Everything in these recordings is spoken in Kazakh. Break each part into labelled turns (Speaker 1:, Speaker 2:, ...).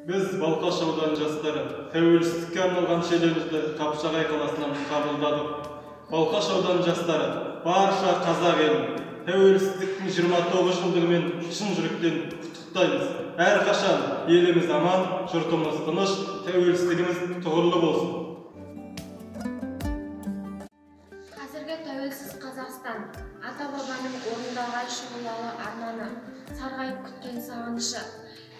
Speaker 1: Biz Балқаш ауданы жастары тәуелсіздікке арналған шеруімізді Қапшағай қаласынан қабылдадық. Балқаш ауданы жастары барша қазақ елін тәуелсіздіктің 29 жылдығымен шын жүректен құттықтаймыз. Әрқашан еліміз аман, жұртымыз тыныш, тәуелсіздігіміз тұғырлы болсын.
Speaker 2: Қазіргі тәуелсіз Қазақстан ата-бабаның орындалған шұғылалы арманы, сарғайып күткен сағынышы.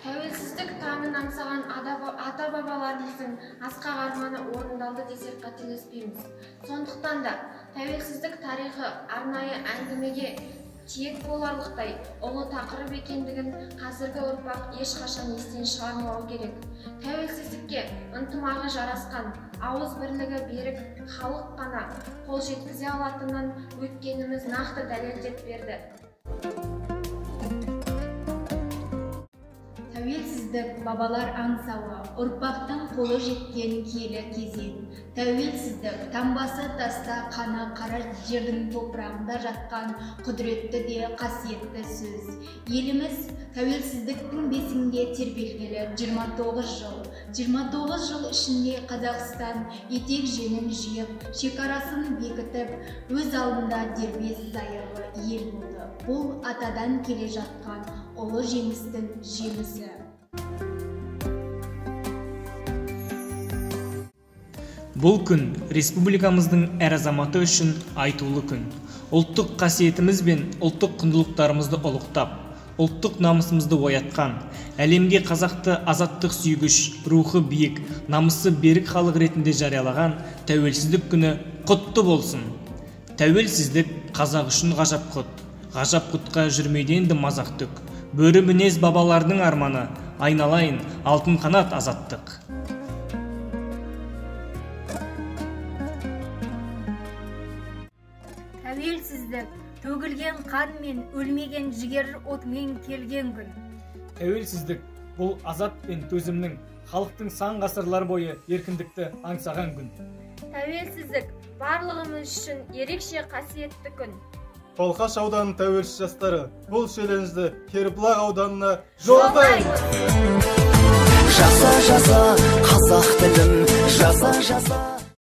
Speaker 2: Тәуелсіздік таңын аңсаған ата-бабаларымыздың асқақ арманы орындалды десек қателеспейміз. Сондықтан да тәуелсіздік тарихы арнайы әңгімеге тиек боларлықтай ұлы тақырып екендігін қазіргі ұрпақ ешқашан естен шығармауы керек. Тәуелсіздікке ынтымағы жарасқан, ауыз бірлігі берік халық қана қол жеткізе алатынын өткеніміз нақты дәлелдеп берді.
Speaker 3: Тәуелсіздік бабалар аңсауы, ұрпақтың қолы жеткен киелі кезең. Тәуелсіздік таңбасы таста қаны қара жердің топырағында жатқан құдіретті де қасиетті сөз. Еліміз тәуелсіздіктің бесігінде тербелгелі 29 жыл. 29 жыл ішінде Қазақстан етек жеңін жиып, шекарасын бекітіп, өз алдында дербес зайырлы ел болды. Бұл атадан келе жатқан ұлы жеңістің жемісі.
Speaker 4: Бұл күн республикамыздың әр азаматы үшін айтулы күн. Ұлттық қасиетіміз бен ұлттық құндылықтарымызды ұлықтап, ұлттық намысымызды оятқан, әлемге қазақты азаттық сүйгіш, рухы биік, намысы берік халық ретінде жариялаған тәуелсіздік күні құтты болсын. Тәуелсіздік қазақ үшін ғажап құт. Ғажап құтқа жүрмейді енді мазақ түк. Бөрі мінез бабалардың арманы, айналайын алтын қанат азаттық.
Speaker 5: Тәуелсіздік төгілген қан мен өлмеген жігер отымен келген күн.
Speaker 4: Тәуелсіздік бұл азат пен төзімнің, халықтың сан ғасырлар бойы еркіндікті аңсаған күн.
Speaker 2: Тәуелсіздік барлығымыз үшін ерекше қасиетті күн.
Speaker 1: Балқаш ауданының тәуелсіз жастары бұл шеруімізді Кербұлақ ауданына жолдаймыз.
Speaker 6: Жаса, жаса, қазақ тілім, жаса, жаса.